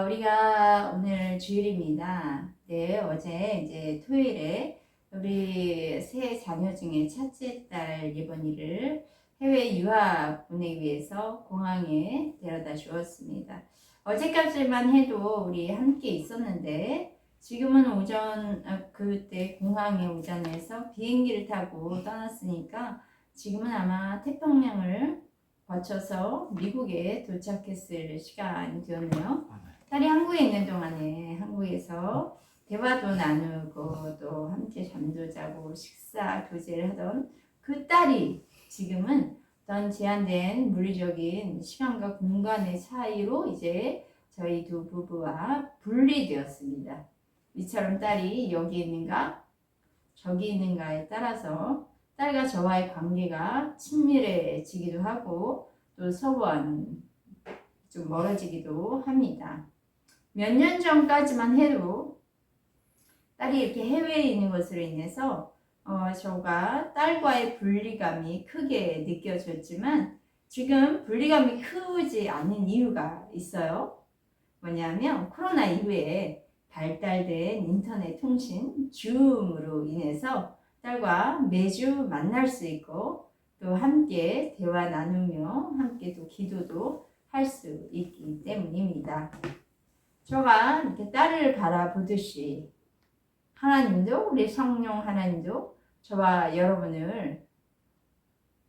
우리가 오늘 주일입니다. 네, 어제 이제 토요일에 우리 세 자녀 중에 첫째 딸 예번이를 해외 유학 보내기 위해서 공항에 데려다 주었습니다. 어제까지만 해도 우리 함께 있었는데 지금은 그때 공항에 오전에서 비행기를 타고 떠났으니까 지금은 아마 태평양을 거쳐서 미국에 도착했을 시간이 되었네요. 딸이 한국에 있는 동안에 한국에서 대화도 나누고 또 함께 잠도 자고 식사 교제를 하던 그 딸이 지금은 어떤 제한된 물리적인 시간과 공간의 차이로 이제 저희 두 부부와 분리되었습니다. 이처럼 딸이 여기 있는가 저기 있는가에 따라서 딸과 저와의 관계가 친밀해지기도 하고 또 서로는 좀 멀어지기도 합니다. 몇 년 전까지만 해도 딸이 이렇게 해외에 있는 것으로 인해서 저가 딸과의 분리감이 크게 느껴졌지만 지금 분리감이 크지 않은 이유가 있어요. 뭐냐면 코로나 이후에 발달된 인터넷 통신 줌으로 인해서 딸과 매주 만날 수 있고 또 함께 대화 나누며 함께 또 기도도 할 수 있기 때문입니다. 저가 이렇게 딸을 바라보듯이 하나님도 우리 성령 하나님도 저와 여러분을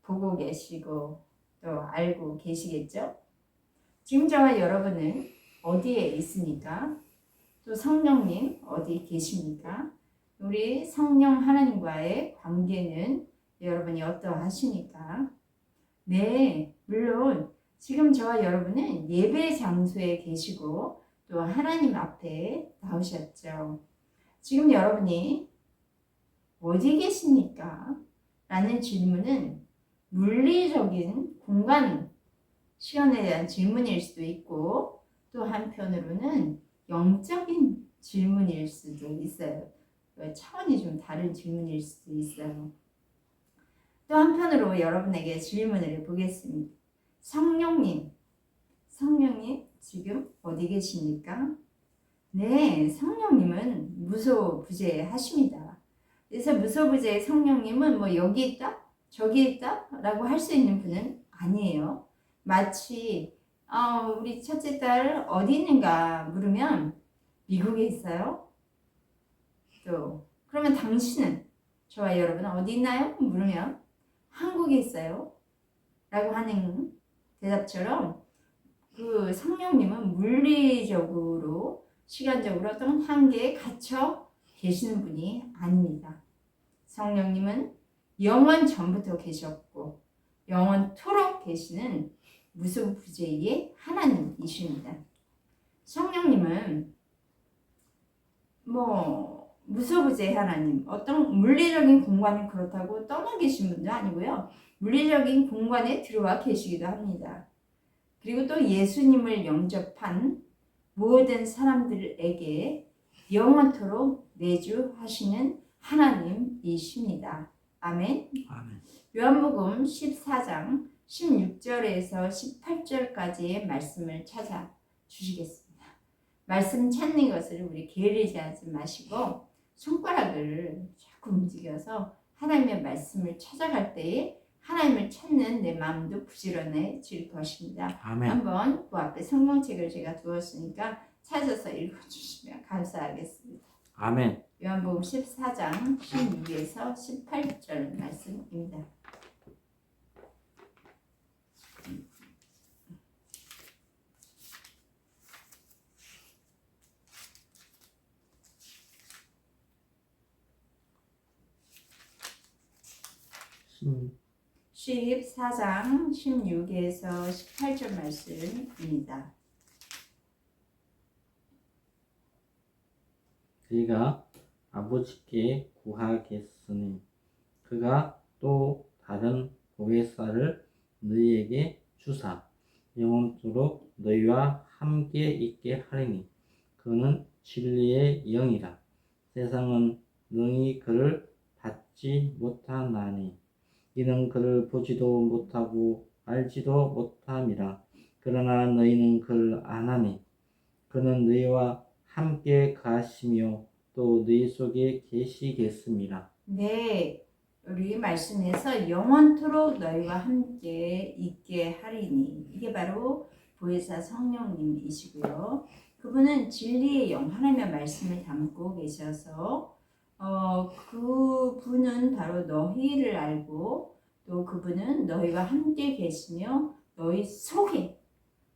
보고 계시고 또 알고 계시겠죠? 지금 저와 여러분은 어디에 있습니까? 또 성령님 어디 계십니까? 우리 성령 하나님과의 관계는 여러분이 어떠하십니까? 네, 물론 지금 저와 여러분은 예배 장소에 계시고 또 하나님 앞에 나오셨죠. 지금 여러분이 어디 계십니까? 라는 질문은 물리적인 공간, 시간에 대한 질문일 수도 있고 또 한편으로는 영적인 질문일 수도 있어요. 차원이 좀 다른 질문일 수도 있어요. 또 한편으로 여러분에게 질문을 보겠습니다. 성령님 지금 어디 계십니까? 네, 성령님은 무소부재하십니다. 그래서 무소부재의 성령님은 뭐 여기 있다, 저기 있다 라고 할 수 있는 분은 아니에요. 마치 우리 첫째 딸 어디 있는가 물으면 미국에 있어요. 또 그러면 당신은 저와 여러분은 어디 있나요? 물으면 한국에 있어요. 라고 하는 대답처럼 그 성령님은 물리적으로 시간적으로 어떤 한계에 갇혀 계시는 분이 아닙니다. 성령님은 영원 전부터 계셨고 영원토록 계시는 무소부재의 하나님이십니다. 성령님은 무소부재의 하나님, 어떤 물리적인 공간은 그렇다고 떠나 계신 분도 아니고요. 물리적인 공간에 들어와 계시기도 합니다. 그리고 또 예수님을 영접한 모든 사람들에게 영원토록 내주하시는 하나님이십니다. 아멘. 아멘. 요한복음 14장 16절에서 18절까지의 말씀을 찾아 주시겠습니다. 말씀 찾는 것을 우리 게으르지 하지 마시고 손가락을 자꾸 움직여서 하나님의 말씀을 찾아갈 때에 하나님을 찾는 내 마음도 부지런해질 것입니다. 아멘. 한번 그 앞에 성경책을 제가 두었으니까 찾아서 읽어주시면 감사하겠습니다. 아멘. 요한복음 14장 16에서 18절 말씀입니다. 신 14장 16에서 18절 말씀입니다. 그가 아버지께 구하겠으니 그가 또 다른 보혜사를 너희에게 주사 영원토록 너희와 함께 있게 하리니 그는 진리의 영이라. 세상은 능히 그를 받지 못하나니 이는 그를 보지도 못하고 알지도 못함이라. 그러나 너희는 그를 아나니 그는 너희와 함께 가시며 또 너희 속에 계시겠습니다. 네, 우리 말씀에서 영원토록 너희와 함께 있게 하리니 이게 바로 보혜사 성령님이시고요. 그분은 진리의 영 하나님의 말씀을 담고 계셔서 그분은 바로 너희를 알고 또 그분은 너희와 함께 계시며 너희 속에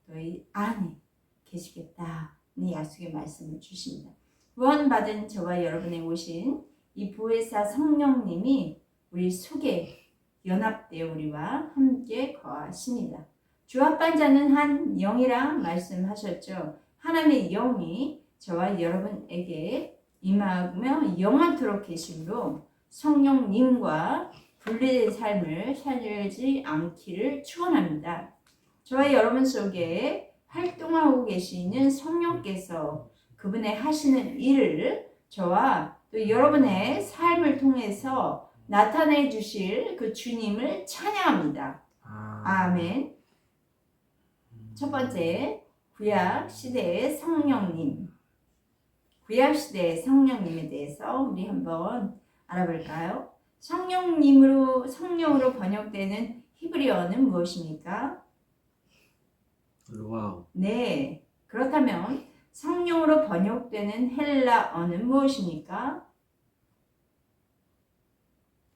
너희 안에 계시겠다는 약속의 말씀을 주십니다. 구원받은 저와 여러분의 오신 이 보혜사 성령님이 우리 속에 연합되어 우리와 함께 거하십니다. 주합반자는 한 영이라 말씀하셨죠. 하나님의 영이 저와 여러분에게 임하며 영원토록 계심으로 성령님과 분리된 삶을 살지 않기를 축원합니다. 저와 여러분 속에 활동하고 계시는 성령께서 그분의 하시는 일을 저와 또 여러분의 삶을 통해서 나타내 주실 그 주님을 찬양합니다. 아멘. 첫 번째, 구약 시대의 성령님. 구약 시대의 성령님에 대해서 우리 한번 알아볼까요? 성령으로 번역되는 히브리어는 무엇입니까? 루아우. 네. 그렇다면 성령으로 번역되는 헬라어는 무엇입니까?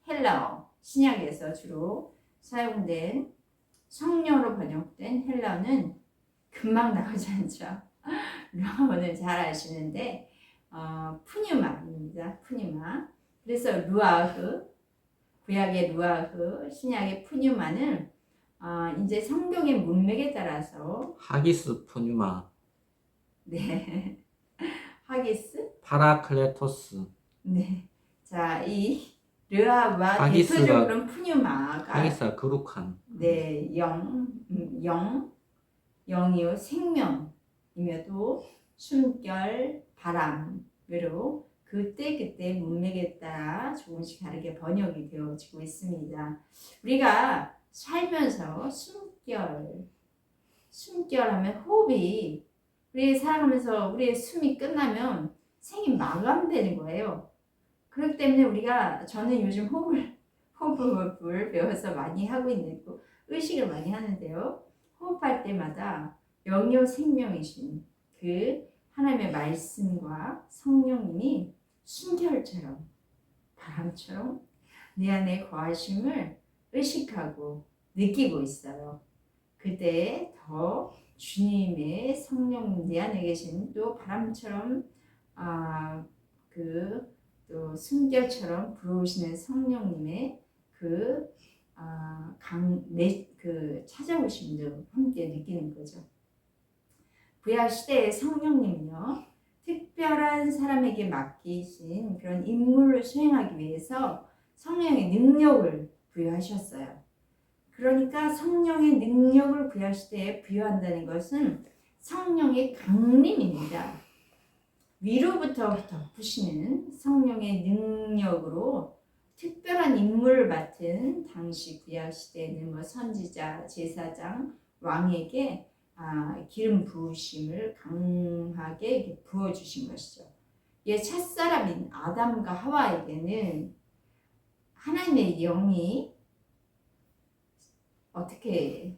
헬라어. 신약에서 주로 사용된 성령으로 번역된 헬라어는 금방 나오지 않죠. 루아어는 잘 아시는데 푸뉴마입니다. 푸뉴마. 그래서 루아흐, 구약의 루아흐, 신약의 푸뉴마는 이제 성경의 문맥에 따라서 하기스 푸뉴마. 네. 하기스? 파라클레토스. 네. 자, 이 르아와 하기스가- 대표적으로는 푸뉴마가 하기스가 거룩한. 네, 영이요 생명이며도 숨결, 바람으로 그때 문맥에 따라 조금씩 다르게 번역이 되어지고 있습니다. 우리가 살면서 숨결하면 호흡이 우리 살아가면서 우리의 숨이 끝나면 생이 마감되는 거예요. 그렇기 때문에 저는 요즘 호흡을 배워서 많이 하고 있고 의식을 많이 하는데요. 호흡할 때마다 영이요 생명이신 그 하나님의 말씀과 성령님이 숨결처럼 바람처럼 내 안에 거하심을 의식하고 느끼고 있어요. 그때 더 주님의 성령 내 안에 계신 또 바람처럼 또 숨결처럼 불어오시는 성령님의 그 찾아오심도 함께 느끼는 거죠. 구약 시대의 성령님은요, 특별한 사람에게 맡기신 그런 임무를 수행하기 위해서 성령의 능력을 부여하셨어요. 그러니까 성령의 능력을 구약 시대에 부여한다는 것은 성령의 강림입니다. 위로부터 덮으시는 성령의 능력으로 특별한 임무를 맡은 당시 구약 시대에는 선지자, 제사장, 왕에게 기름 부으심을 강하게 부어주신 것이죠. 첫사람인 아담과 하와에게는 하나님의 영이 어떻게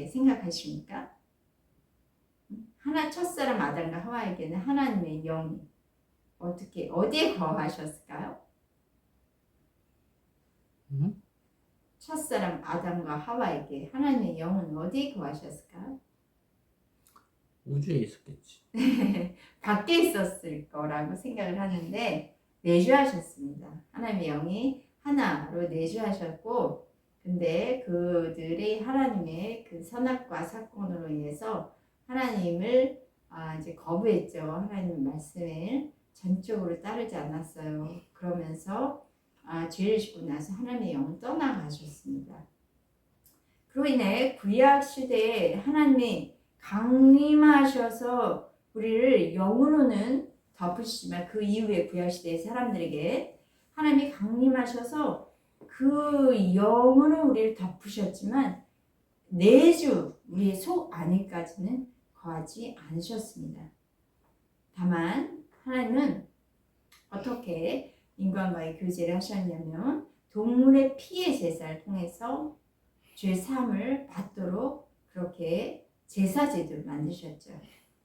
생각하십니까? 첫사람 아담과 하와에게는 하나님의 영이 어디에 거하셨을까요? 첫사람 아담과 하와에게 하나님의 영은 어디에 거하셨을까요? 우주에 있었겠지. 밖에 있었을 거라고 생각을 하는데 내주하셨습니다. 하나님의 영이 하나로 내주하셨고, 근데 그들이 하나님의 그 선악과 사건으로 인해서 하나님을 이제 거부했죠. 하나님 말씀을 전적으로 따르지 않았어요. 그러면서 죄를 짓고 나서 하나님의 영은 떠나가셨습니다. 그로 인해 구약 시대에 하나님이 강림하셔서 우리를 영으로는 덮으시지만 그 이후에 구약 시대의 사람들에게 하나님이 강림하셔서 그 영으로 우리를 덮으셨지만 내주 우리의 속 안에까지는 거하지 않으셨습니다. 다만 하나님은 어떻게 인간과의 교제를 하셨냐면 동물의 피의 제사를 통해서 죄 사함을 받도록 그렇게 제사제도를 만드셨죠.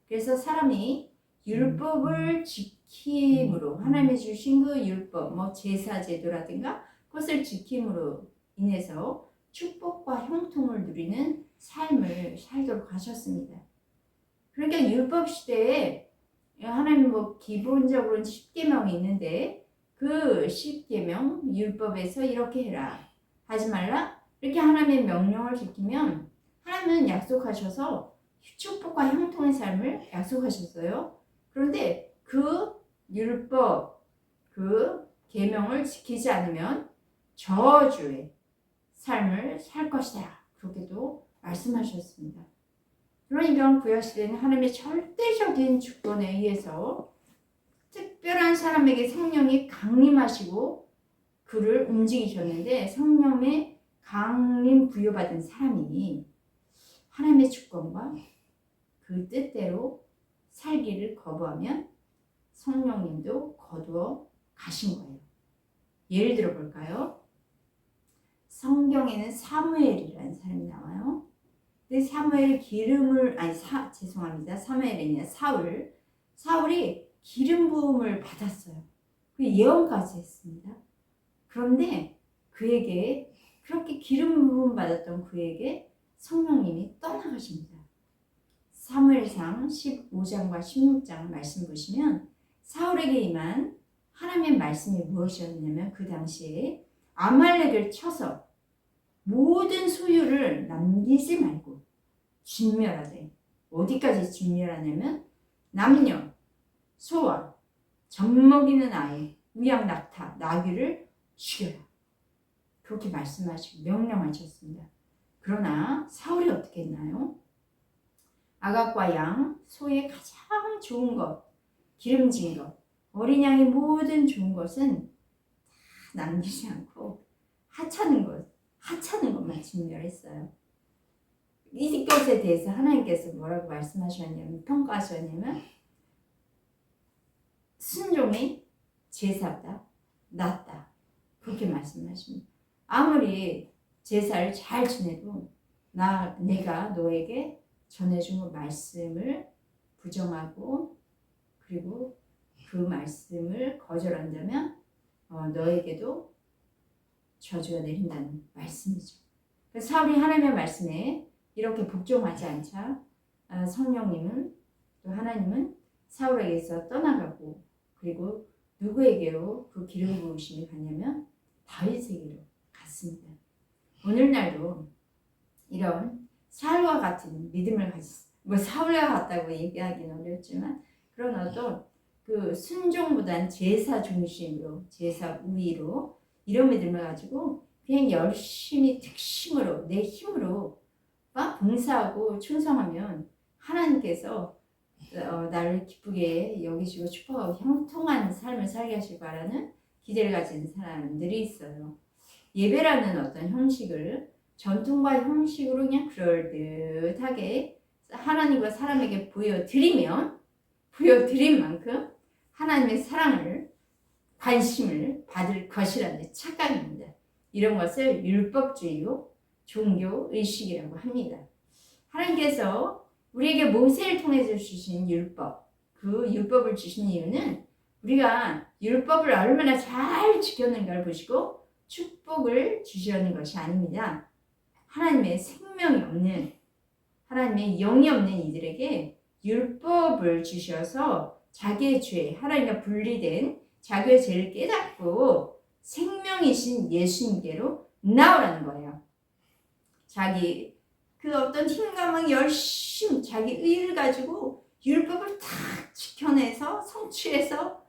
그래서 사람이 율법을 지킴으로 하나님이 주신 그 율법, 뭐 제사제도라든가 그것을 지킴으로 인해서 축복과 형통을 누리는 삶을 살도록 하셨습니다. 그러니까 율법 시대에 하나님 뭐 기본적으로는 10계명이 있는데 그 10계명 율법에서 이렇게 해라 하지 말라 이렇게 하나님의 명령을 지키면 하나님은 약속하셔서 축복과 형통의 삶을 약속하셨어요. 그런데 그 율법 그 계명을 지키지 않으면 저주의 삶을 살 것이다. 그렇게도 말씀하셨습니다. 그러니까 구약시대는 하나님의 절대적인 주권에 의해서 특별한 사람에게 성령이 강림하시고 그를 움직이셨는데 성령의 강림 부여받은 사람이 하나님의 주권과 그 뜻대로 살기를 거부하면 성령님도 거두어 가신 거예요. 예를 들어 볼까요? 성경에는 사무엘이라는 사람이 나와요. 근데 사무엘이 사무엘이 아니라 사울이 기름 부음을 받았어요. 그 예언까지 했습니다. 그런데 그에게 그렇게 기름 부음 받았던 그에게 성령님이 떠나가십니다. 사무엘상 15장과 16장 말씀 보시면 사울에게 임한 하나님의 말씀이 무엇이었냐면 그 당시에 아말렉을 쳐서 모든 소유를 남기지 말고 진멸하되 어디까지 진멸하냐면 남녀, 소와 젖먹이는 아이, 우양 낙타, 나귀를 죽여라. 그렇게 말씀하시고 명령하셨습니다. 그러나 사울이 어떻게 했나요? 아각과 양, 소의 가장 좋은 것, 기름진 것, 어린 양의 모든 좋은 것은 다 남기지 않고 하찮은 것만 진멸했어요. 이것에 대해서 하나님께서 뭐라고 말씀하셨냐면 평가하셨냐면 순종이 제사보다 낫다. 그렇게 말씀하십니다. 아무리 제사를 잘 지내도 내가 너에게 전해준 그 말씀을 부정하고 그리고 그 말씀을 거절한다면 너에게도 저주가 내린다는 말씀이죠. 그래서 사울이 하나님의 말씀에 이렇게 복종하지 않자 성령님은 또 하나님은 사울에게서 떠나가고 그리고 누구에게로 그 기름 부으심이 갔냐면 다윗에게로 갔습니다. 오늘날도 이런 사울과 같은 믿음을 가졌어요. 사울과 같다고 얘기하기는 어렵지만 그런 어떤 그 순종보단 제사 중심으로 제사 우위로 이런 믿음을 가지고 그냥 열심히 특심으로 내 힘으로 봉사하고 충성하면 하나님께서 나를 기쁘게 여기시고 축복하고 형통한 삶을 살게 하실 거라는 기대를 가진 사람들이 있어요. 예배라는 어떤 형식을 전통과 형식으로 그냥 그럴듯하게 하나님과 사람에게 보여드린 만큼 하나님의 사랑을 관심을 받을 것이라는 착각입니다. 이런 것을 율법주의로 종교의식이라고 합니다. 하나님께서 우리에게 모세를 통해서 주신 율법, 그 율법을 주신 이유는 우리가 율법을 얼마나 잘 지켰는가를 보시고 축복을 주시려는 것이 아닙니다. 하나님의 생명이 없는, 하나님의 영이 없는 이들에게 율법을 주셔서 자기의 죄, 하나님과 분리된 자기의 죄를 깨닫고 생명이신 예수님께로 나오라는 거예요. 자기 그 어떤 힘과 막 열심 자기 의를 가지고 율법을 다 지켜내서 성취해서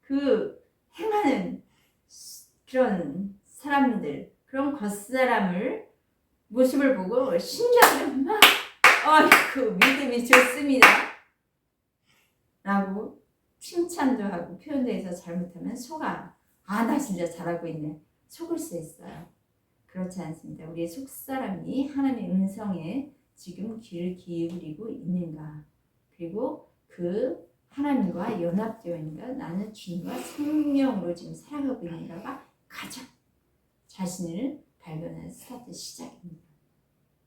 그 행하는 그런 사람들, 그런 겉사람을 모습을 보고 신기하게 막 어이구 믿음이 좋습니다 라고 칭찬도 하고 표현도 해서 잘못하면 속아 나 진짜 잘하고 있네 속을 수 있어요. 그렇지 않습니다. 우리의 속사람이 하나님의 음성에 지금 귀를 기울이고 있는가 그리고 그 하나님과 연합되어 있는가, 나는 주님과 생명으로 지금 살아가고 있는가가 가장 자신을 발견하는 스타트 시작입니다.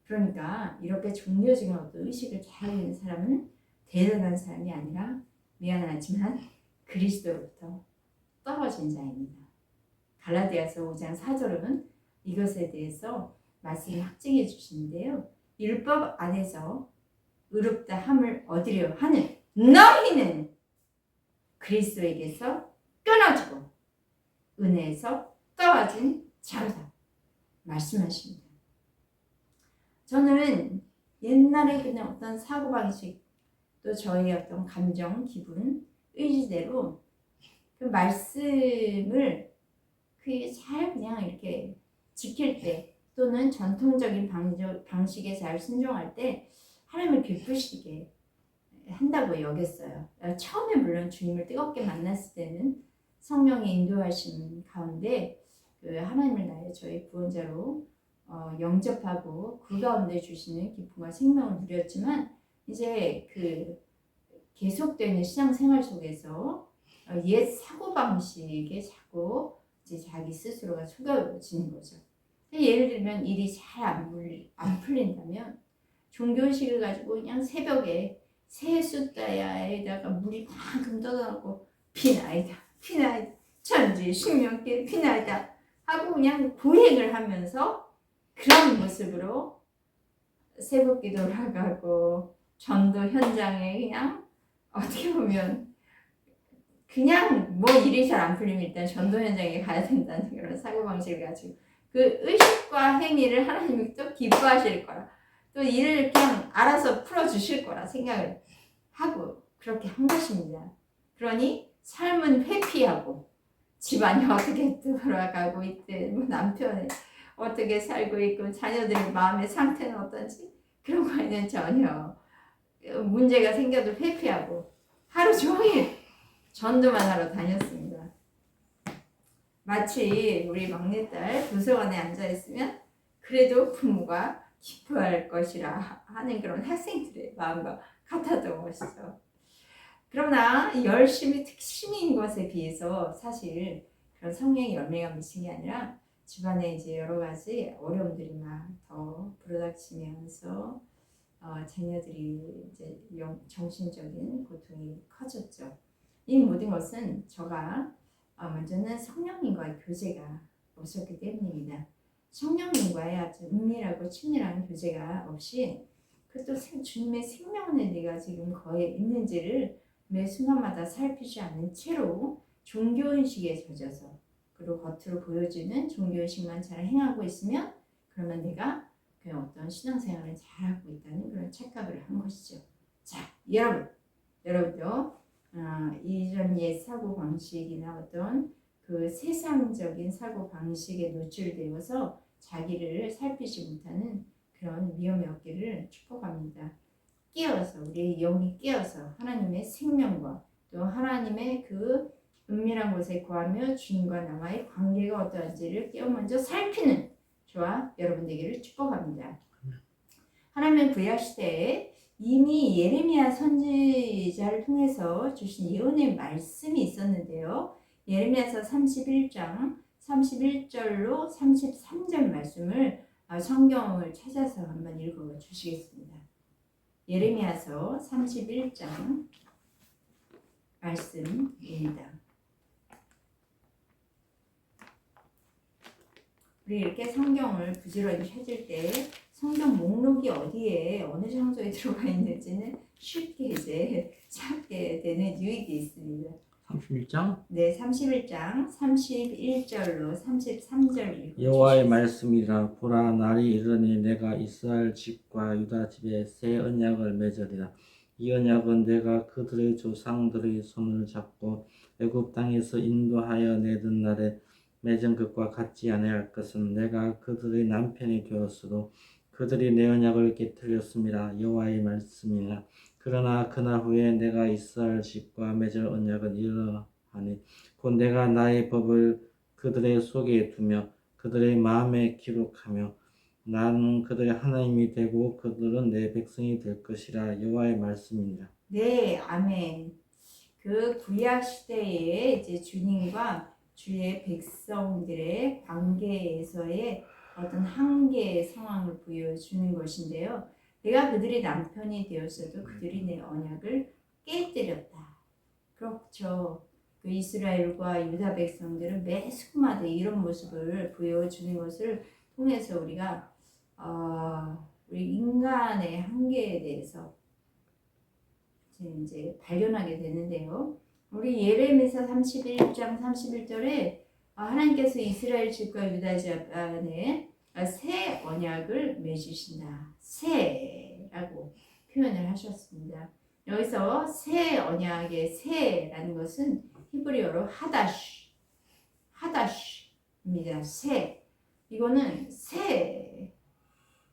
그러니까 이렇게 종교적인 어떤 의식을 잘 있는 사람은 대단한 사람이 아니라 미안하지만 그리스도로부터 떨어진 자입니다. 갈라디아서 5장 4절은 이것에 대해서 말씀을 확증해 주시는데요. 율법 안에서 의롭다 함을 얻으려 하는 너희는 그리스도에게서 끊어지고 은혜에서 떨어진 자로다 말씀하십니다. 저는 옛날에 그냥 어떤 사고방식 또 저의 어떤 감정, 기분, 의지대로 그 말씀을 그게 잘 그냥 이렇게 지킬 때 또는 전통적인 방식에 잘 순종할 때 하나님을 기쁘시게 한다고 여겼어요. 처음에 물론 주님을 뜨겁게 만났을 때는 성령의 인도하심 가운데 그 하나님을 나의 저의 구원자로 영접하고 그 가운데 주시는 기쁨과 생명을 누렸지만 이제 그 계속되는 신앙생활 속에서 옛 사고방식에 자꾸 이제 자기 스스로가 속여지는 거죠. 예를 들면 일이 잘 안 풀린다면 종교의식을 가지고 그냥 새벽에 새 숫다야에다가 물이 방금 떠나고 피나이다 피나이다 천지 신명께 피나이다 하고 그냥 고행을 하면서 그런 모습으로 새벽 기도를 하고 전도 현장에 그냥 어떻게 보면 그냥 뭐 일이 잘 안 풀리면 일단 전도 현장에 가야 된다는 그런 사고방식을 가지고 그 의식과 행위를 하나님이 또 기뻐하실 거라 또 일을 그냥 알아서 풀어주실 거라 생각을 하고 그렇게 한 것입니다. 그러니 삶은 회피하고 집안이 어떻게 돌아가고 있든 뭐 남편이 어떻게 살고 있고 자녀들의 마음의 상태는 어떤지 그런 거에는 전혀 문제가 생겨도 회피하고 하루 종일 전도만 하러 다녔습니다. 마치 우리 막내딸 도서관에 앉아있으면 그래도 부모가 기뻐할 것이라 하는 그런 학생들의 마음과 같았던 것이죠. 그러나 열심히 특심인 것에 비해서 사실 그런 성령의 열매가 미친 게 아니라 집안에 이제 여러 가지 어려움들이 막 더 불어닥치면서 자녀들이 이제 정신적인 고통이 커졌죠. 이 모든 것은 저가 먼저는 성령님과의 교제가 없었기 때문입니다. 성령님과의 아주 은밀하고 친밀한 교제가 없이 그것도 주님의 생명의 내가 지금 거에 있는지를 매 순간마다 살피지 않는 채로 종교의식에 젖어서 그리고 겉으로 보여지는 종교의식만 잘 행하고 있으면 그러면 내가 그냥 어떤 신앙생활을 잘하고 있다는 그런 착각을 한 것이죠. 자, 여러분도 이런 옛 사고방식이나 어떤 그 세상적인 사고방식에 노출되어서 자기를 살피지 못하는 그런 위험이 없기를 축복합니다. 깨어서 우리의 영이 깨어서 하나님의 생명과 또 하나님의 그 은밀한 곳에 거하며 주님과 나와의 관계가 어떠한지를 깨어 먼저 살피는 저와 여러분 되기를 축복합니다. 하나님은 구약 시대에 이미 예레미야 선지자를 통해서 주신 예언의 말씀이 있었는데요. 예레미야서 31장 31절로 33절 말씀을 성경을 찾아서 한번 읽어 주시겠습니다. 예레미야서 31장 말씀입니다. 우리 이렇게 성경을 부지런히 찾을 때 성경 목록이 어디에 어느 장소에 들어가 있는지는 쉽게 이제 찾게 되는 유익이 있습니다. 31장? 네, 31장 31절로 33절 여호와의 말씀이라. 보라, 날이 이르니 내가 이스라엘 집과 유다 집에 새 언약을 맺으리라. 이 언약은 내가 그들의 조상들의 손을 잡고 애굽 땅에서 인도하여 내던 날에 맺은 것과 같지 아니할 것은 내가 그들의 남편이 되었으로 그들이 내 언약을 깨뜨렸음이라. 여호와의 말씀이라. 그러나 그날 후에 내가 이스라엘 집과 맺을 언약은 이러하니 곧 내가 나의 법을 그들의 속에 두며 그들의 마음에 기록하며 나는 그들의 하나님이 되고 그들은 내 백성이 될 것이라. 여호와의 말씀이니라. 네, 아멘. 그 구약 시대에 이제 주님과 주의 백성들의 관계에서의 어떤 한계의 상황을 보여주는 것인데요. 내가 그들의 남편이 되었어도 그들이 내 언약을 깨뜨렸다. 그렇죠. 그 이스라엘과 유다 백성들은 매 순간마다 이런 모습을 보여주는 것을 통해서 우리가 우리 인간의 한계에 대해서 이제 발견하게 되는데요. 우리 예레미야 31장 31절에 하나님께서 이스라엘 집과 유다 집 안에 새 언약을 맺으신다. 새라고 표현을 하셨습니다. 여기서 새 언약의 새라는 것은 히브리어로 하다시입니다. 새. 이거는 새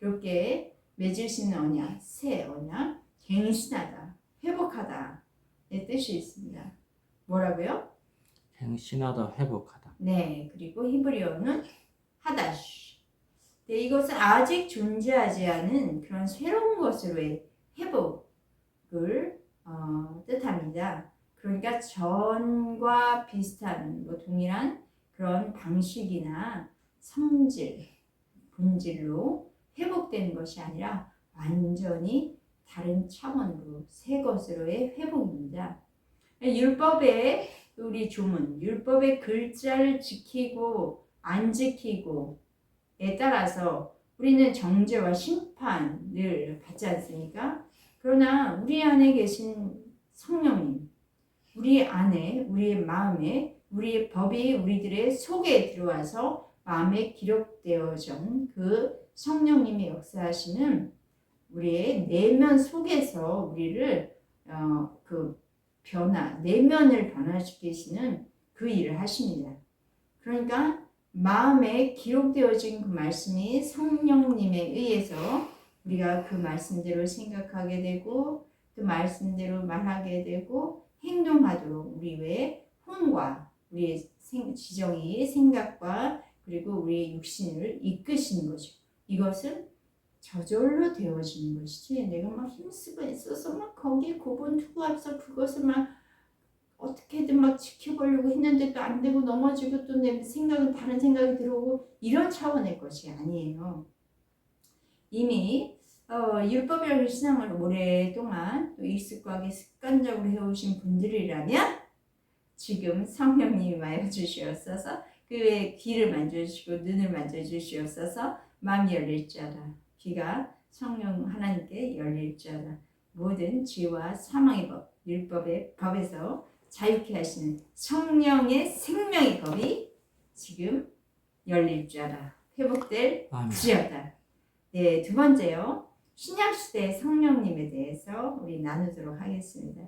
이렇게 맺으시는 언약, 새 언약, 갱신하다, 회복하다의 뜻이 있습니다. 뭐라고요? 갱신하다, 회복하다. 네, 그리고 히브리어는 하다시. 네, 이것은 아직 존재하지 않은 그런 새로운 것으로의 회복을 뜻합니다. 그러니까 전과 비슷한 동일한 그런 방식이나 성질, 본질로 회복되는 것이 아니라 완전히 다른 차원으로 새 것으로의 회복입니다. 율법의 우리 조문, 율법의 글자를 지키고 안 지키고에 따라서 우리는 정죄와 심판을 받지 않습니까? 그러나 우리 안에 계신 성령님, 우리 안에, 우리의 마음에, 우리의 법이 우리들의 속에 들어와서 마음에 기록되어진 그 성령님의 역사하시는 우리의 내면 속에서 우리를 그 내면을 변화시키시는 그 일을 하십니다. 그러니까 마음에 기록되어진 그 말씀이 성령님에 의해서 우리가 그 말씀대로 생각하게 되고 그 말씀대로 말하게 되고 행동하도록 우리의 혼과 우리의 지정이 생각과 그리고 우리의 육신을 이끄시는 거죠. 이것은 저절로 되어지는 것이지 내가 막 힘쓰고 있어서 막 거기에 고분 투구해서 그것을 막 어떻게든 막 지켜보려고 했는데도 안 되고 넘어지고 또 내 생각은 다른 생각이 들어오고 이런 차원의 것이 아니에요. 이미 율법이라는 신앙을 오랫동안 또 익숙하게 습관적으로 해오신 분들이라면 지금 성령님이 마여 주시옵소서 그의 귀를 만져주시고 눈을 만져주시옵소서 마음이 열릴 자라 귀가 성령 하나님께 열릴 자라 모든 죄와 사망의 법 율법의 법에서 자유케 하시는 성령의 생명의 법이 지금 열릴 자라 회복될 지어다. 네, 두 번째요. 신약시대 성령님에 대해서 우리 나누도록 하겠습니다.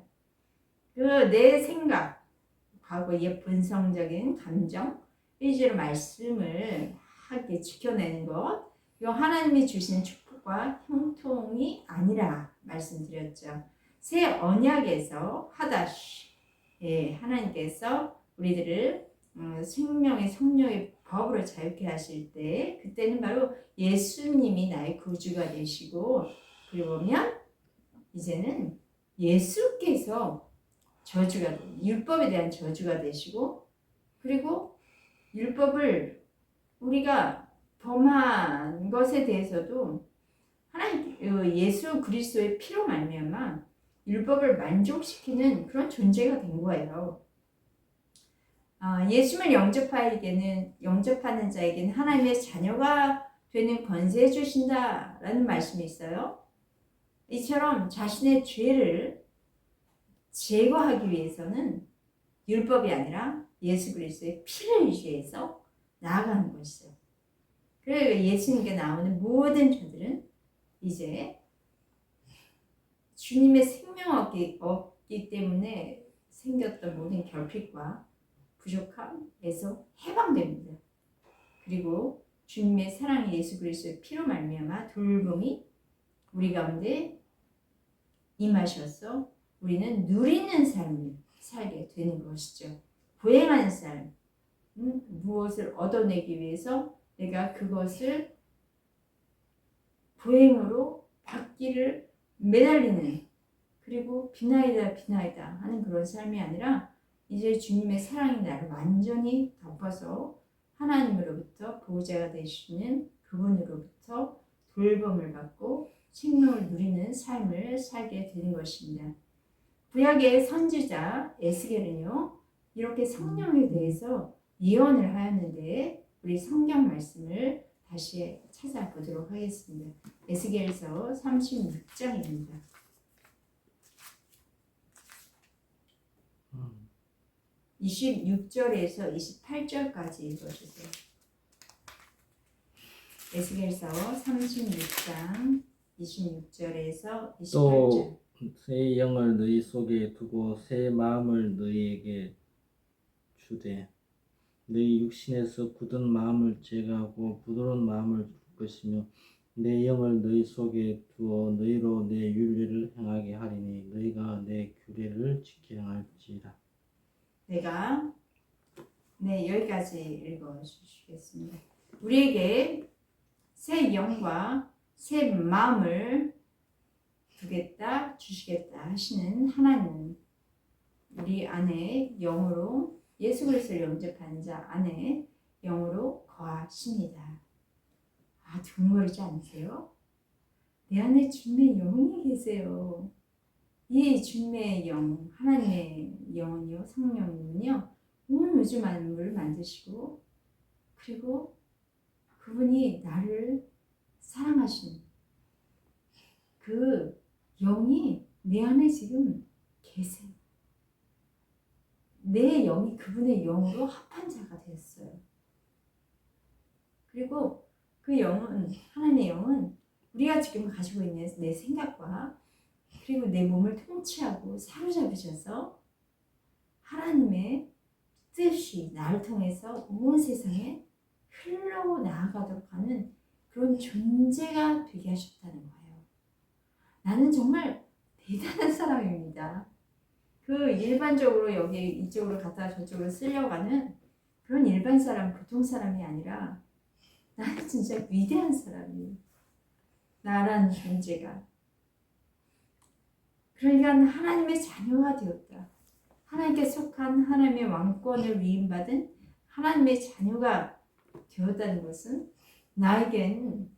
그 내 생각, 과거의 본성적인 감정, 의지로 말씀을 하게 지켜내는 것, 이거 하나님이 주신 축복과 형통이 아니라 말씀드렸죠. 새 언약에서 하다시, 하나님께서 우리들을 생명의 성령의 법으로 자유케 하실 때 그때는 바로 예수님이 나의 구주가 되시고 그리고 보면 이제는 예수께서 저주가 율법에 대한 저주가 되시고 그리고 율법을 우리가 범한 것에 대해서도 하나님 예수 그리스도의 피로 말미암아 율법을 만족시키는 그런 존재가 된 거예요. 예수를 영접하는 자에게는 하나님의 자녀가 되는 권세 주신다라는 말씀이 있어요. 이처럼 자신의 죄를 제거하기 위해서는 율법이 아니라 예수 그리스도의 피를 의지해서 나아가는 것이죠. 그래서 예수님께 나오는 모든 자들은 이제 주님의 생명 얻기 때문에 생겼던 모든 결핍과 부족함에서 해방됩니다. 그리고 주님의 사랑 예수 그리스도의 피로 말미암아 돌봄이 우리 가운데 임하셔서 우리는 누리는 삶을 살게 되는 것이죠. 보행하는 삶, 무엇을 얻어내기 위해서 내가 그것을 보행으로 받기를 매달리는 그리고 비나이다 비나이다 하는 그런 삶이 아니라 이제 주님의 사랑이 나를 완전히 덮어서 하나님으로부터 보호자가 되시는 그분으로부터 돌봄을 받고 생명을 누리는 삶을 살게 되는 것입니다. 구약의 선지자 에스겔은요 이렇게 성령에 대해서 예언을 하였는데 우리 성경 말씀을 다시 찾아보도록 하겠습니다. 에스겔서 36장입니다. 26절에서 28절까지 읽어주세요. 에스겔서 36장 26절에서 28절. 또 새 영을 너희 속에 두고 새 마음을 너희에게 주되 너희 육신에서 굳은 마음을 제거하고 부드러운 마음을 줄 것이며 내 영을 너희 속에 두어 너희로 내 율례를 행하게 하리니 너희가 내 규례를 지켜 행할지라. 여기까지 읽어주시겠습니다. 우리에게 새 영과 새 마음을 두겠다 주시겠다 하시는 하나님은 우리 안에 영으로 예수 그리스도를 영접한 자 안에 영으로 거하십니다. 두근거리지 않으세요? 내 안에 주님의 영이 계세요. 이 주님의 영, 하나님의 영은요, 성령님은요, 온 우주 만물을 만드시고 그리고 그분이 나를 사랑하시는 그 영이 내 안에 지금 계세요. 내 영이 그분의 영으로 합한 자가 되었어요. 그리고 그 영은, 하나님의 영은 우리가 지금 가지고 있는 내 생각과 그리고 내 몸을 통치하고 사로잡으셔서 하나님의 뜻이 나를 통해서 온 세상에 흘러나가도록 하는 그런 존재가 되게 하셨다는 거예요. 나는 정말 대단한 사람입니다. 그 일반적으로 여기 이쪽으로 갔다가 저쪽으로 쓰려고 하는 그런 일반 사람, 보통 사람이 아니라 나는 진짜 위대한 사람이에요. 나라는 존재가. 그러니까 하나님의 자녀가 되었다. 하나님께 속한 하나님의 왕권을 위임받은 하나님의 자녀가 되었다는 것은 나에겐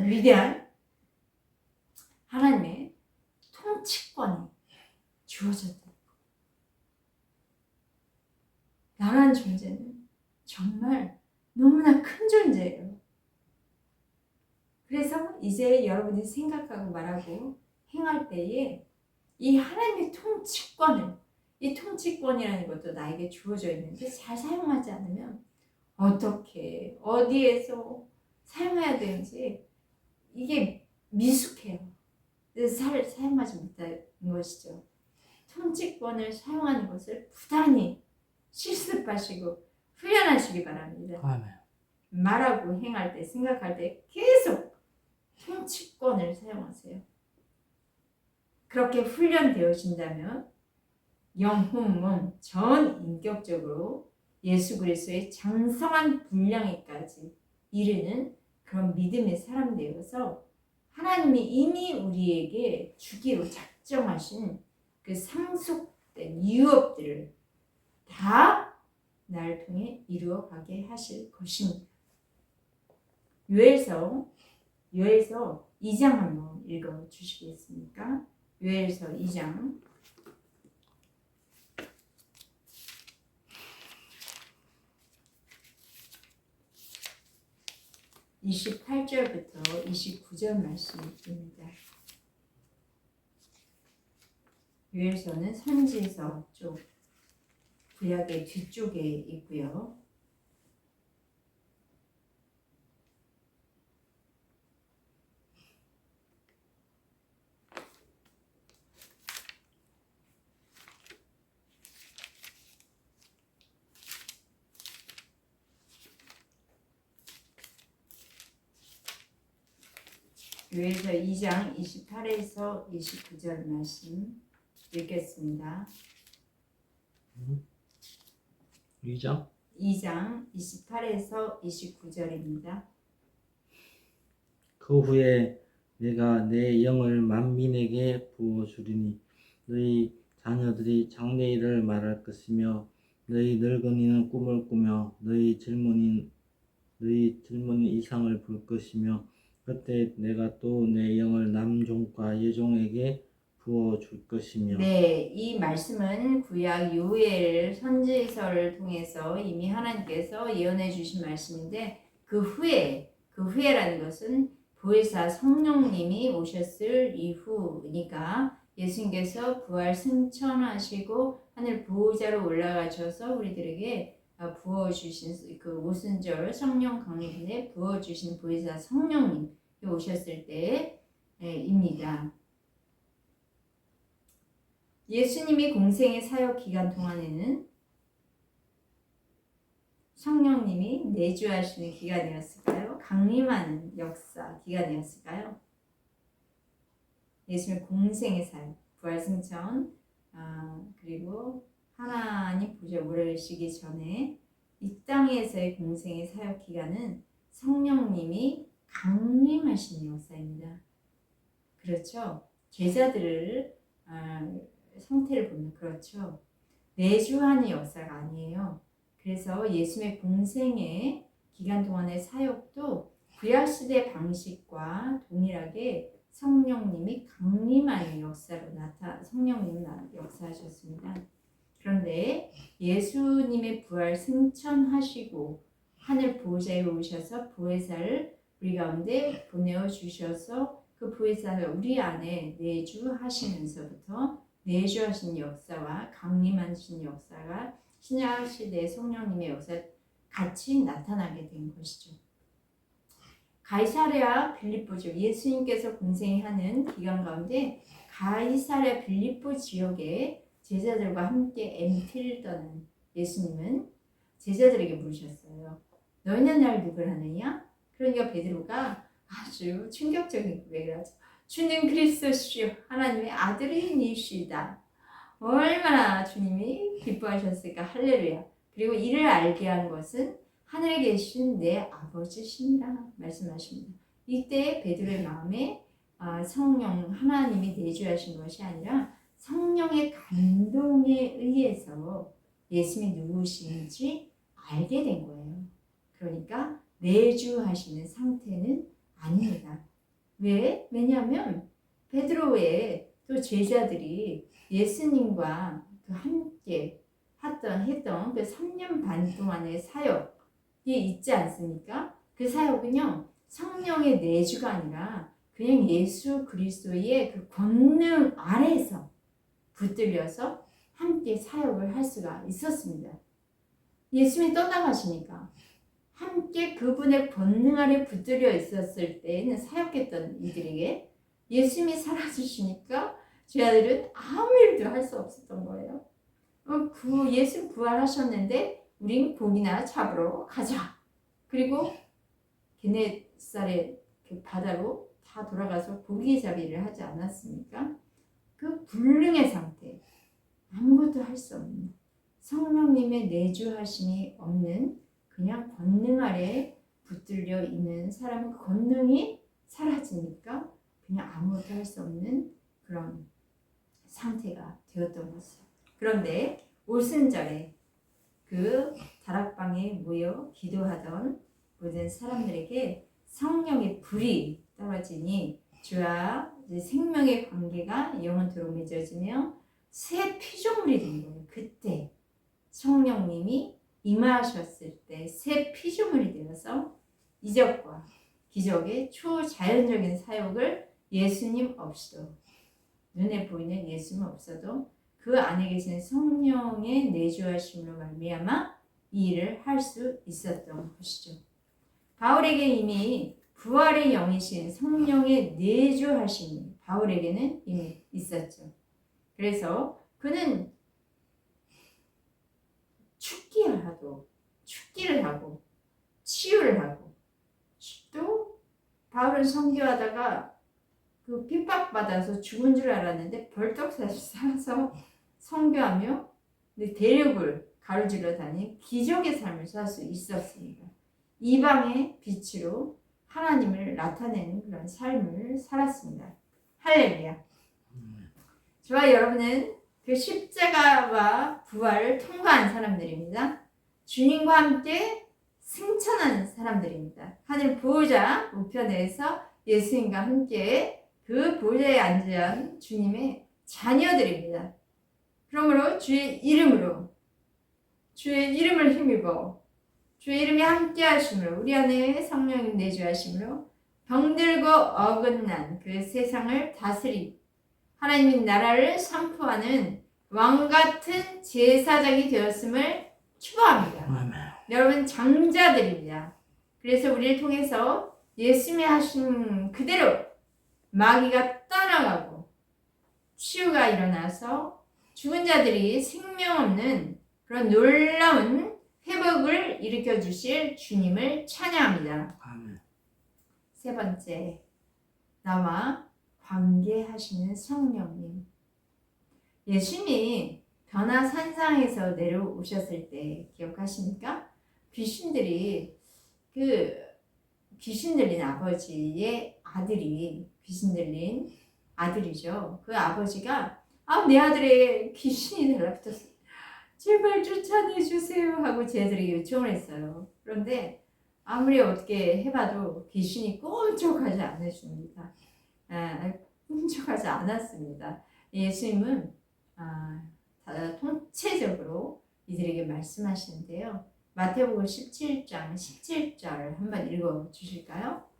위대한 하나님의 통치권이 주어졌다. 나라는 존재는 정말 너무나 큰 존재예요. 그래서 이제 여러분이 생각하고 말하고 행할 때에 이 하나님의 통치권을, 이 통치권이라는 것도 나에게 주어져 있는데 잘 사용하지 않으면 어떻게, 어디에서 사용해야 되는지 이게 미숙해요. 그래서 잘 사용하지 못하는 것이죠. 통치권을 사용하는 것을 부단히 실습하시고 훈련하시기 바랍니다. 아멘. 말하고 행할 때, 생각할 때 계속 통치권을 사용하세요. 그렇게 훈련되어진다면 영혼, 몸, 전 인격적으로 예수 그리스도의 장성한 분량에까지 이르는 그런 믿음의 사람 되어서 하나님이 이미 우리에게 주기로 작정하신 그 상속된 유업들을 다 나를 통해 이루어가게 하실 것입니다. 요엘서 2장 한번 읽어 주시겠습니까? 요엘서 2장 28절부터 29절 말씀입니다. 요엘서는 선지서 쪽 구약의 뒤쪽에 있고요. 요엘서 2장 28에서 29절 말씀 읽겠습니다. 2장 28에서 29절입니다. 그 후에 내가 내 영을 만민에게 부어주리니 너희 자녀들이 장래일을 말할 것이며 너희 늙은이는 꿈을 꾸며 너희 젊은이 이상을 볼 것이며 그때 내가 또 내 영을 남종과 여종에게 부어줄 것이며. 네, 이 말씀은 구약 요엘 선지서를 통해서 이미 하나님께서 예언해 주신 말씀인데 그 후에라는 것은 보혜사 성령님이 오셨을 이후니까 예수님께서 부활 승천하시고 하늘 보호자로 올라가셔서 우리들에게 부어주신 그 오순절 성령 강림에 부어주신 보혜사 성령님이 오셨을 때입니다. 예수님이 공생의 사역 기간 동안에는 성령님이 내주하시는 기간이었을까요? 강림하는 역사 기간이었을까요? 예수님의 공생의 사역, 부활승천, 그리고 하나님 보좌에 오르시기 전에 이 땅에서의 공생의 사역 기간은 성령님이 강림하시는 역사입니다. 그렇죠? 제자들을 상태를 보면 그렇죠. 내주하는 역사가 아니에요. 그래서 예수님의 공생의 기간 동안의 사역도 구약시대 방식과 동일하게 성령님이 강림하는 역사로 성령님이 역사하셨습니다. 그런데 예수님의 부활 승천하시고 하늘 보호자에 오셔서 보혜사를 우리 가운데 보내어 주셔서 그 보혜사를 우리 안에 내주하시면서부터 내주하신 역사와 강림하신 역사가 신약시대 성령님의 역사 같이 나타나게 된 것이죠. 가이사랴 빌립보죠. 예수님께서 공생하는 기간 가운데 가이사랴 빌립보 지역에 제자들과 함께 MT를 떠난 예수님은 제자들에게 물으셨어요. 너희는 날 누구를 하느냐? 그러니까 베드로가 아주 충격적인 고백을 하죠. 주는 그리스도시요 하나님의 아들이니시다. 얼마나 주님이 기뻐하셨을까. 할렐루야. 그리고 이를 알게 한 것은 하늘에 계신 내 아버지시니라 말씀하십니다. 이때 베드로의 마음에 성령 하나님이 내주하신 것이 아니라 성령의 감동에 의해서 예수님이 누구신지 알게 된 거예요. 그러니까 내주하시는 상태는 아닙니다. 왜? 왜냐하면 베드로의 또 제자들이 예수님과 함께 했던 그 3년 반 동안의 사역이 있지 않습니까? 그 사역은요, 성령의 내주가 아니라 그냥 예수 그리스도의 그 권능 아래에서 붙들려서 함께 사역을 할 수가 있었습니다. 예수님이 떠나가시니까 함께 그분의 권능 아래 붙들려 있었을 때에는 사역했던 이들에게 예수님이 사라지시니까 제자들은 아무 일도 할 수 없었던 거예요. 예수 부활하셨는데 우린 고기나 잡으러 가자. 그리고 게네사렛 그 바다로 다 돌아가서 고기잡이를 하지 않았습니까? 그 불능의 상태, 아무것도 할 수 없는 성령님의 내주하심이 없는 그냥 권능 아래 붙들려 있는 사람은 그 권능이 사라지니까 그냥 아무것도 할 수 없는 그런 상태가 되었던 것이죠. 그런데 오순절에 그 다락방에 모여 기도하던 모든 사람들에게 성령의 불이 떨어지니 주와 생명의 관계가 영원토록 맺어지며 새 피조물이 된 거예요. 그때 성령님이 임하셨을 때 새 피조물이 되어서 이적과 기적의 초자연적인 사역을 예수님 없이도 눈에 보이는 예수님 없어도 그 안에 계신 성령의 내주하심으로 말미암아 이 일을 할 수 있었던 것이죠. 바울에게 이미 부활의 영이신 성령의 내주하심이 바울에게는 이미 있었죠. 그래서 그는 축기를 하고 치유를 하고 또 바울은 선교하다가 그 핍박받아서 죽은 줄 알았는데 벌떡 살아서 선교하며 대륙을 가로질러 다니 기적의 삶을 살 수 있었습니다. 이방의 빛으로 하나님을 나타내는 그런 삶을 살았습니다. 할렐루야. 저와 여러분은 그 십자가와 부활을 통과한 사람들입니다. 주님과 함께 승천한 사람들입니다. 하늘 보호자 우편에서 예수님과 함께 그 보호자에 앉은 주님의 자녀들입니다. 그러므로 주의 이름으로, 주의 이름을 힘입어 주의 이름이 함께 하심으로, 우리 안에 성령님 내주하심으로 병들고 어긋난 그 세상을 다스리 하나님의 나라를 선포하는 왕같은 제사장이 되었음을 축복합니다. 아멘. 여러분 장자들입니다. 그래서 우리를 통해서 예수님이 하신 그대로 마귀가 떠나가고 치유가 일어나서 죽은 자들이 생명 없는 그런 놀라운 회복을 일으켜 주실 주님을 찬양합니다. 아멘. 세 번째, 나와 관계하시는 성령님. 예수님이 변화산상에서 내려오셨을 때 기억하십니까? 귀신들이 귀신 들린 아버지의 아들이, 귀신 들린 아들이죠. 그 아버지가 내 아들의 귀신이 달라붙었어. 제발 쫓아내주세요 하고 쟤들이 요청을 했어요. 그런데 아무리 어떻게 해봐도 귀신이 꿈쩍하지 않으십니다. 꿈쩍하지 않았습니다. 예수님은 통체적으로 이들에게 말씀하시는데요. 마태복음 17장 17절 한번 읽어 주실까요?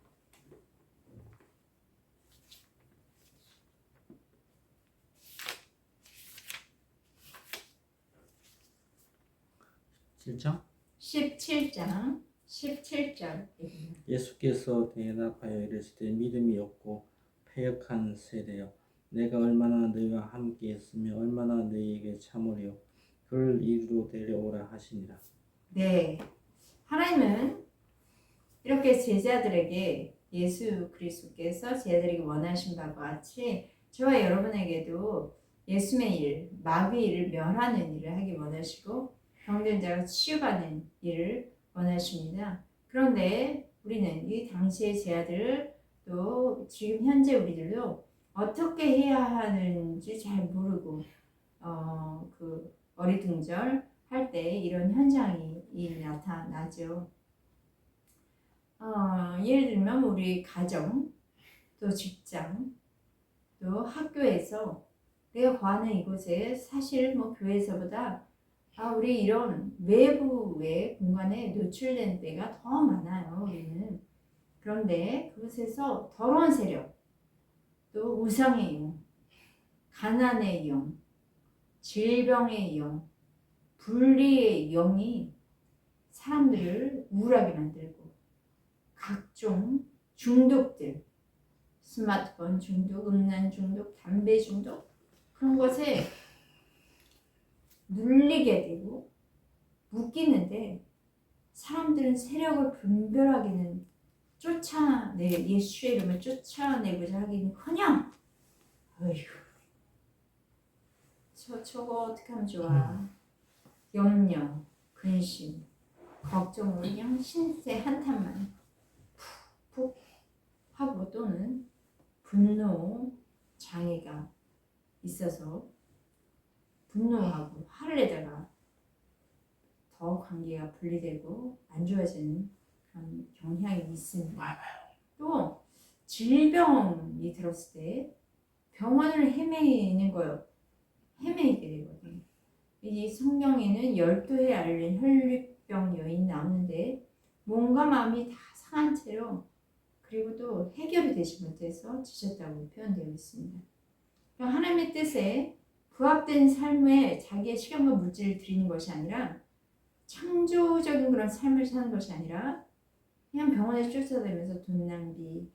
실장? 17장 17절. 예수께서 대답하여 이르시되 믿음이 없고 패역한 세대여, 내가 얼마나 너희와 함께 했으며 얼마나 너희에게 참으려 그를 이리로 데려오라 하시니라. 네, 하나님은 이렇게 제자들에게, 예수 그리스도께서 제자들에게 원하신 바와 같이 저와 여러분에게도 예수의 일, 마귀의 일을 멸하는 일을 하기 원하시고 병든 자가 치유받는 일을 원하십니다. 그런데 우리는 이 당시의 제자들, 또 지금 현재 우리들도 어떻게 해야 하는지 잘 모르고 어리둥절 할 때 이런 현상이 나타나죠. 예를 들면 우리 가정, 또 직장, 또 학교에서 내가 거하는 이곳에 사실 교회에서보다 우리 이런 외부의 공간에 노출된 때가 더 많아요. 우리는. 그런데 그곳에서 더러운 세력, 또 우상의 영, 가난의 영, 질병의 영, 분리의 영이 사람들을 우울하게 만들고 각종 중독들, 스마트폰 중독, 음란 중독, 담배 중독, 그런 것에 눌리게 되고 묶이는데, 사람들은 세력을 분별하기는 예수의 이름을 쫓아내고자 하기는커녕 저거 어떻게 하면 좋아, 염려, 근심, 걱정으로 그냥 신세 한탄만 푹푹 하고, 또는 분노 장애가 있어서 분노하고 화를 내다가 더 관계가 분리되고 안 좋아지는 그런 경향이 있습니다. 또 질병이 들었을 때 병원을 헤매게 되거든요. 이 성경에는 12해 앓는 혈류병 여인이 나오는데 몸과 마음이 다 상한 채로, 그리고 또 해결이 되지 못해서 지쳤다고 표현되어 있습니다. 그러니까 하나님의 뜻에 부합된 삶에 자기의 시간과 물질을 드리는 것이 아니라, 창조적인 그런 삶을 사는 것이 아니라 그냥 병원에 쫓아다니면서 돈 낭비,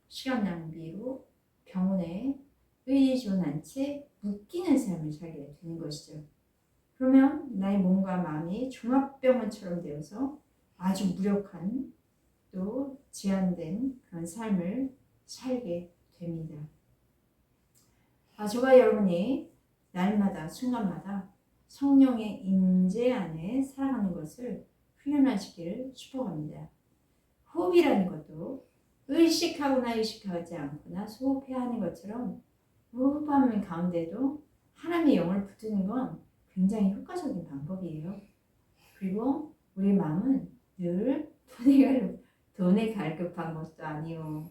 시간 낭비로 병원에 의존한 채 묶이는 삶을 살게 되는 것이죠. 그러면 나의 몸과 마음이 종합병원처럼 되어서 아주 무력한, 또 제한된 그런 삶을 살게 됩니다. 저와 여러분이 날마다 순간마다 성령의 임재 안에 살아가는 것을 훈련하시기를 축복합니다. 호흡이라는 것도 의식하거나 의식하지 않거나 소호흡해야 하는 것처럼 호흡하는 가운데도 하나님의 영을 붙드는 건 굉장히 효과적인 방법이에요. 그리고 우리 마음은 늘 돈에 갈급한 것도 아니요.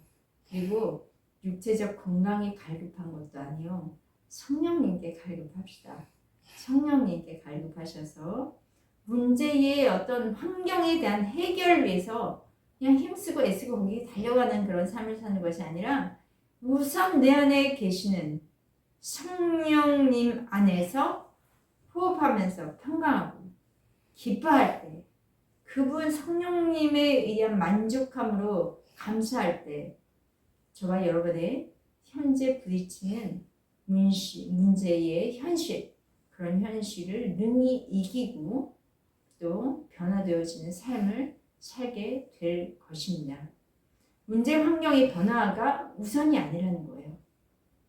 그리고 육체적 건강에 갈급한 것도 아니요. 성령님께 갈급합시다. 성령님께 갈급하셔서 문제의 어떤 환경에 대한 해결을 위해서 그냥 힘쓰고 애쓰고 거기 달려가는 그런 삶을 사는 것이 아니라 우선 내 안에 계시는 성령님 안에서 호흡하면서 평강하고 기뻐할 때 그분 성령님에 의한 만족함으로 감사할 때 저와 여러분의 현재 부딪히는 문제의 현실 그런 현실을 능히 이기고 또 변화되어지는 삶을 살게 될 것입니다. 문제 환경의 변화가 우선이 아니라는 거예요.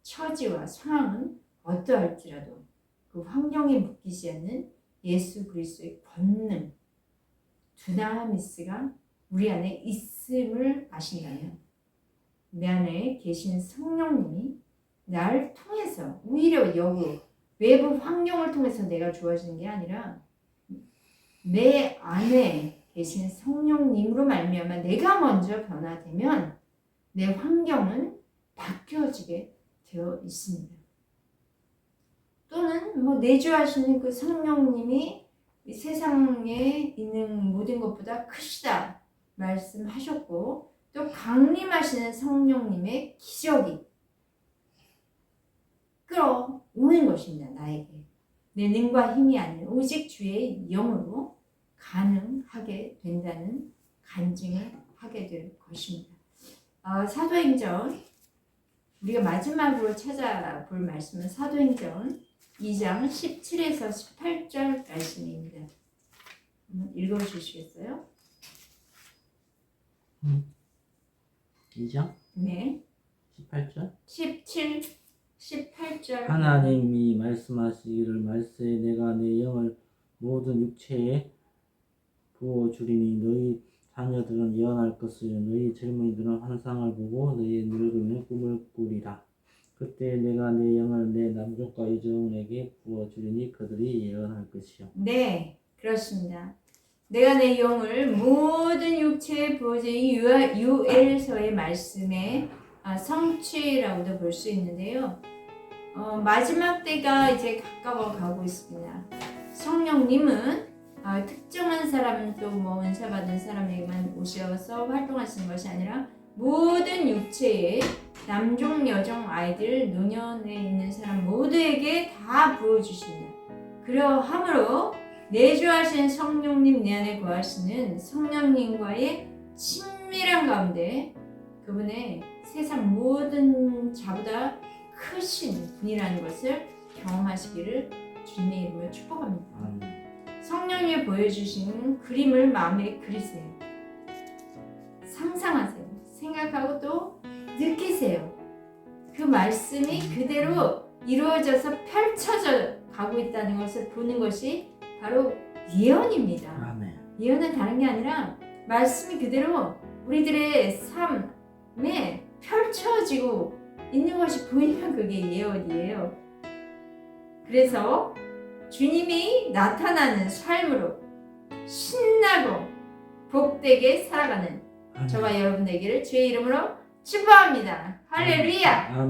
처지와 상황은 어떠할지라도 그 환경에 묶이지 않는 예수 그리스도의 권능 두나미스가 우리 안에 있음을 아신다면 내 안에 계신 성령님이 나를 통해서 오히려 여기 외부 환경을 통해서 내가 좋아지는 게 아니라 내 안에 계신 성령님으로 말미암아 내가 먼저 변화되면 내 환경은 바뀌어지게 되어 있습니다. 또는 뭐 내주하시는 그 성령님이 이 세상에 있는 모든 것보다 크시다 말씀하셨고 또 강림하시는 성령님의 기적이 끌어오는 것입니다. 나에게 내 능과 힘이 아닌 오직 주의 영으로 가능하게 된다는 간증을 하게 될 것입니다. 사도행전 우리가 마지막으로 찾아볼 말씀은 사도행전 2장 17에서 18절 말씀입니다. 한번 읽어주시겠어요? 2장? 네. 18절? 17, 18절. 하나님이 말씀하시기를 말세에 내가 내 영을 모든 육체에 부어주리니 너희 자녀들은 예언할 것이요 너희 젊은이들은 환상을 보고 너희 늙으면 꿈을 꾸리라. 그때 내가 내 영을 내 남종과 여종에게 부어주리니 그들이 예언할 것이요. 네, 그렇습니다. 내가 내 영을 모든 육체에 부어주니 유엘서의 말씀의 성취라고도 볼 수 있는데요. 마지막 때가 이제 가까워 가고 있습니다. 성령님은 특정한 사람 또 뭐 은사 받은 사람에게만 오셔서 활동하시는 것이 아니라 모든 육체에 남종, 여종, 아이들, 노년에 있는 사람 모두에게 다 부어주신다. 그러함으로 내주하신 성령님 내 안에 거하시는 성령님과의 친밀한 가운데 그분의 세상 모든 자보다 크신 분이라는 것을 경험하시기를 주님의 이름으로 축복합니다. 성령이 보여주신 그림을 마음에 그리세요. 상상하세요. 생각하고 또 느끼세요. 그 말씀이 그대로 이루어져서 펼쳐져 가고 있다는 것을 보는 것이 바로 예언입니다. 아멘. 예언은 다른 게 아니라 말씀이 그대로 우리들의 삶에 펼쳐지고 있는 것이 보이면 그게 예언이에요. 그래서 주님이 나타나는 삶으로 신나고 복되게 살아가는 저와 여러분 되기를 주의 이름으로 축복합니다. 할렐루야! 아멘.